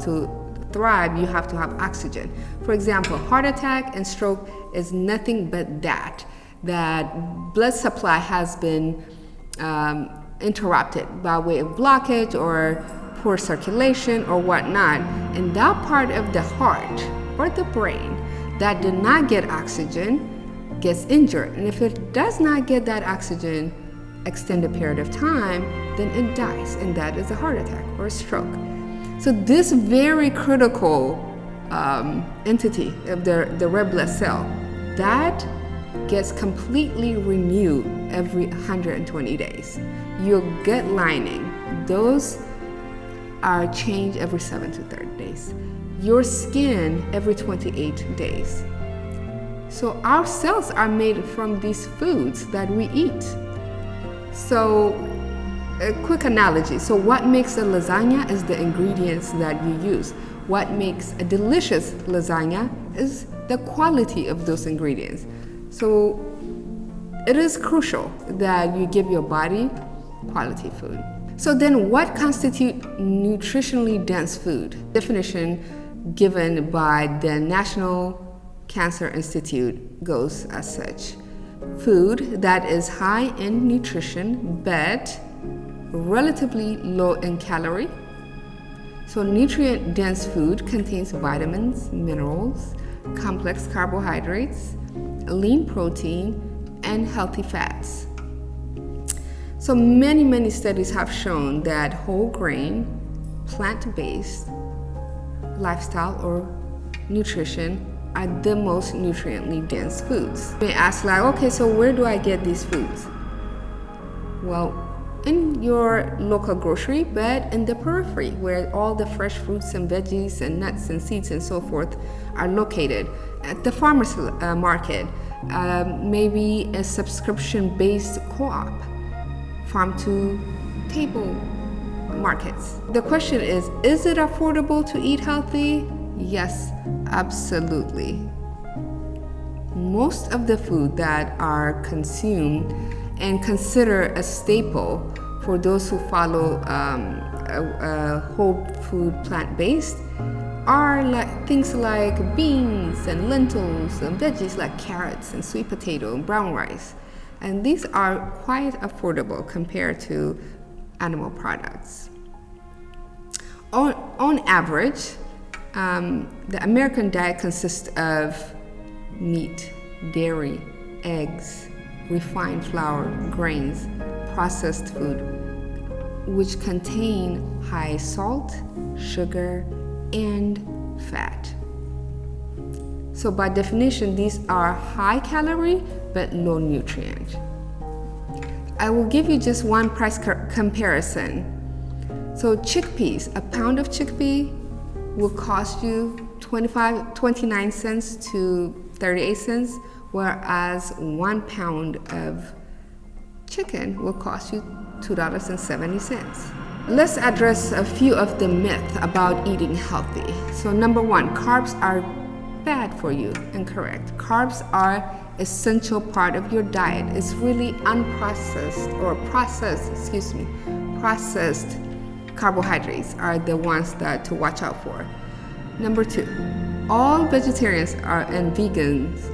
cells to thrive, you have to have oxygen. For example, heart attack and stroke is nothing but that blood supply has been interrupted by way of blockage or poor circulation or whatnot, and that part of the heart or the brain that did not get oxygen gets injured. And if it does not get that oxygen extended period of time, then it dies, and that is a heart attack or a stroke. So this very critical entity of the red blood cell, that gets completely renewed every 120 days. Your gut lining, those are changed every 7 to 30 days. Your skin every 28 days. So our cells are made from these foods that we eat. So a quick analogy. So what makes a lasagna is the ingredients that you use. What makes a delicious lasagna is the quality of those ingredients. So it is crucial that you give your body quality food. So then what constitutes nutritionally dense food? Definition given by the National Cancer Institute goes as such. Food that is high in nutrition but relatively low in calorie. So nutrient dense food contains vitamins, minerals, complex carbohydrates, lean protein, and healthy fats. So many studies have shown that whole grain, plant-based lifestyle or nutrition are the most nutriently dense foods. You may ask okay, so where do I get these foods? Well, in your local grocery, but in the periphery where all the fresh fruits and veggies and nuts and seeds and so forth are located. At the farmer's market, maybe a subscription-based co-op, farm-to-table markets. The question is it affordable to eat healthy? Yes, absolutely. Most of the food that are consumed and considered a staple for those who follow a whole food plant-based are things like beans and lentils and veggies like carrots and sweet potato and brown rice. And these are quite affordable compared to animal products. On average, the American diet consists of meat, dairy, eggs, refined flour, grains, processed food, which contain high salt, sugar, and fat. So by definition, these are high calorie but low nutrient. I will give you just one price comparison. So chickpeas, a pound of chickpea will cost you 29 cents to 38 cents, whereas 1 pound of chicken will cost you $2.70. Let's address a few of the myths about eating healthy. So number one, carbs are bad for you. Incorrect. Carbs are essential part of your diet. It's really unprocessed or processed carbohydrates are the ones that to watch out for. Number two, all vegetarians and vegans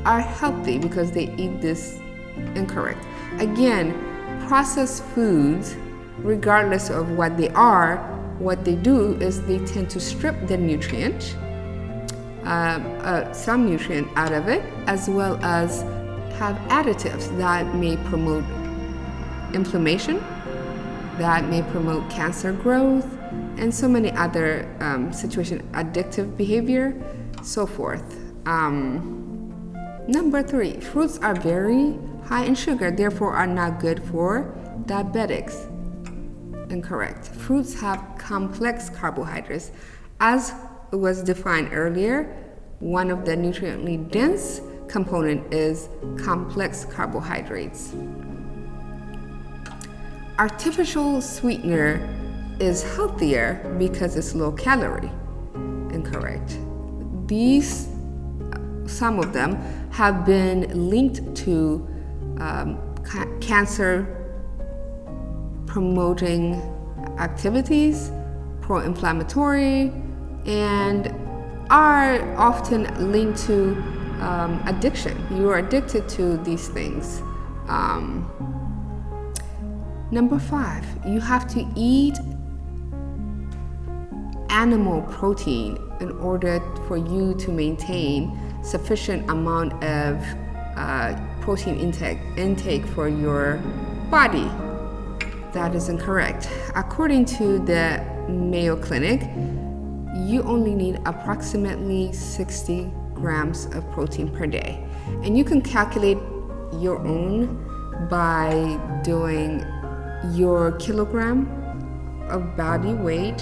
are healthy because they eat this. Incorrect. Again, processed foods, regardless of what they are, what they do is they tend to strip the nutrient, some nutrient out of it, as well as have additives that may promote inflammation, that may promote cancer growth, and so many other situations, addictive behavior, so forth. Number three, fruits are very high in sugar, therefore are not good for diabetics. Incorrect. Fruits have complex carbohydrates. As was defined earlier, one of the nutriently dense component is complex carbohydrates. Artificial sweetener is healthier because it's low calorie. Incorrect. These, some of them, have been linked to cancer promoting activities, pro-inflammatory, and are often linked to addiction. You are addicted to these things. Number 5, you have to eat animal protein in order for you to maintain sufficient amount of protein intake for your body. That is incorrect. According to the Mayo Clinic, you only need approximately 60 grams of protein per day. And you can calculate your own by doing your kilogram of body weight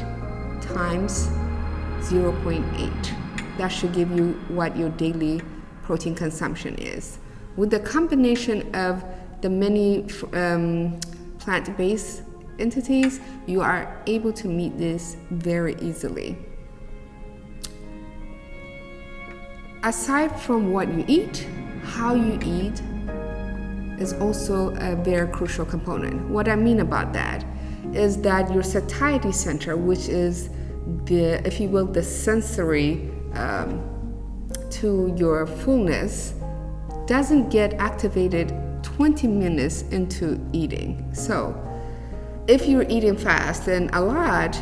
times 0.8. That should give you what your daily protein consumption is. With the combination of the many plant-based entities, you are able to meet this very easily. Aside from what you eat, how you eat is also a very crucial component. What I mean about that is that your satiety center, which is the, if you will, the sensory to your fullness, doesn't get activated 20 minutes into eating. So if you're eating fast and a lot,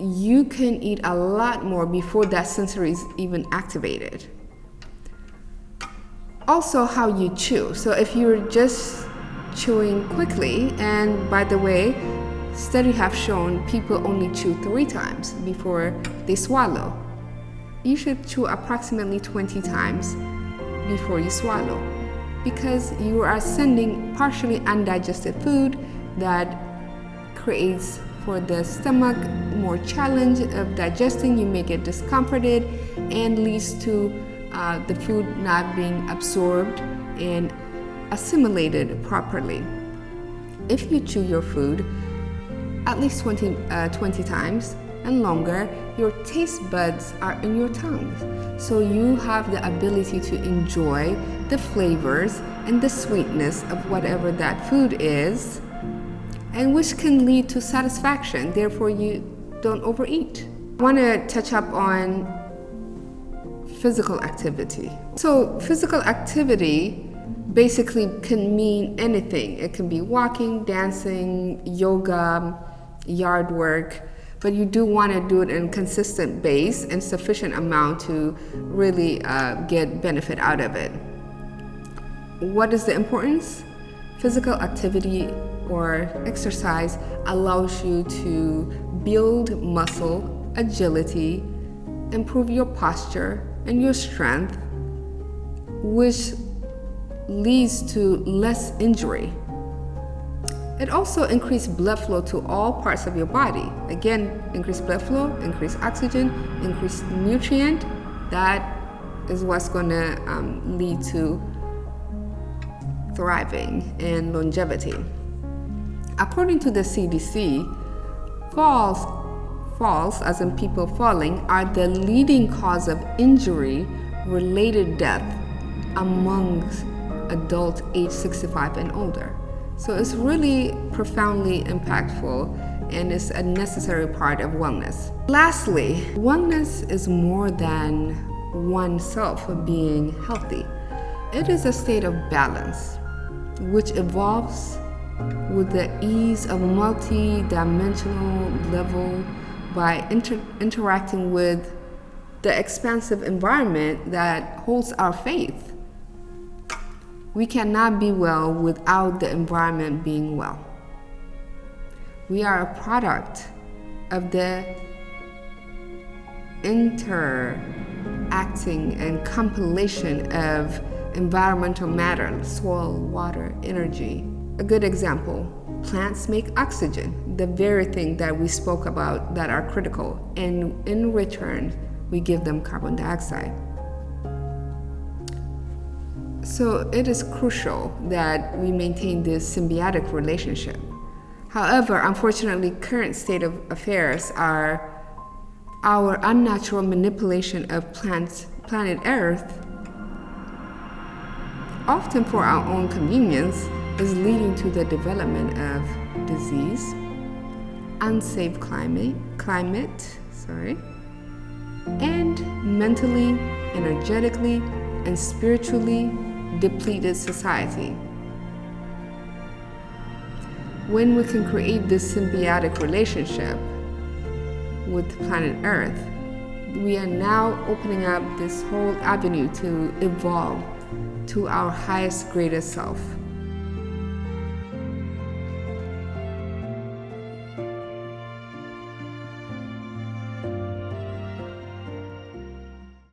you can eat a lot more before that sensory is even activated. Also, how you chew. So if you're just chewing quickly, and by the way, studies have shown people only chew 3 times before they swallow. You should chew approximately 20 times before you swallow, because you are sending partially undigested food that creates for the stomach more challenge of digesting. You may get discomforted and leads to the food not being absorbed and assimilated properly. If you chew your food at least 20 times and longer, your taste buds are in your tongue. So you have the ability to enjoy the flavors and the sweetness of whatever that food is, and which can lead to satisfaction. Therefore, you don't overeat. I want to touch up on physical activity. So physical activity basically can mean anything. It can be walking, dancing, yoga, yard work, but you do want to do it in a consistent base and sufficient amount to really get benefit out of it. What is the importance? Physical activity or exercise allows you to build muscle, agility, improve your posture and your strength, which leads to less injury. It also increases blood flow to all parts of your body. Again, increased blood flow, increased oxygen, increased nutrient. That is what's going to lead to thriving and longevity. According to the CDC, falls, as in people falling, are the leading cause of injury-related death amongst adults age 65 and older. So it's really profoundly impactful and is a necessary part of wellness. Lastly, wellness is more than oneself being healthy. It is a state of balance, which evolves with the ease of multi-dimensional level by interacting with the expansive environment that holds our faith. We cannot be well without the environment being well. We are a product of the interacting and compilation of environmental matter, soil, water, energy. A good example, plants make oxygen, the very thing that we spoke about that are critical, and in return, we give them carbon dioxide. So it is crucial that we maintain this symbiotic relationship. However, unfortunately, current state of affairs are our unnatural manipulation of planet Earth, often for our own convenience, is leading to the development of disease, unsafe climate, and mentally, energetically, and spiritually depleted society. When we can create this symbiotic relationship with planet Earth, we are now opening up this whole avenue to evolve to our highest, greatest self.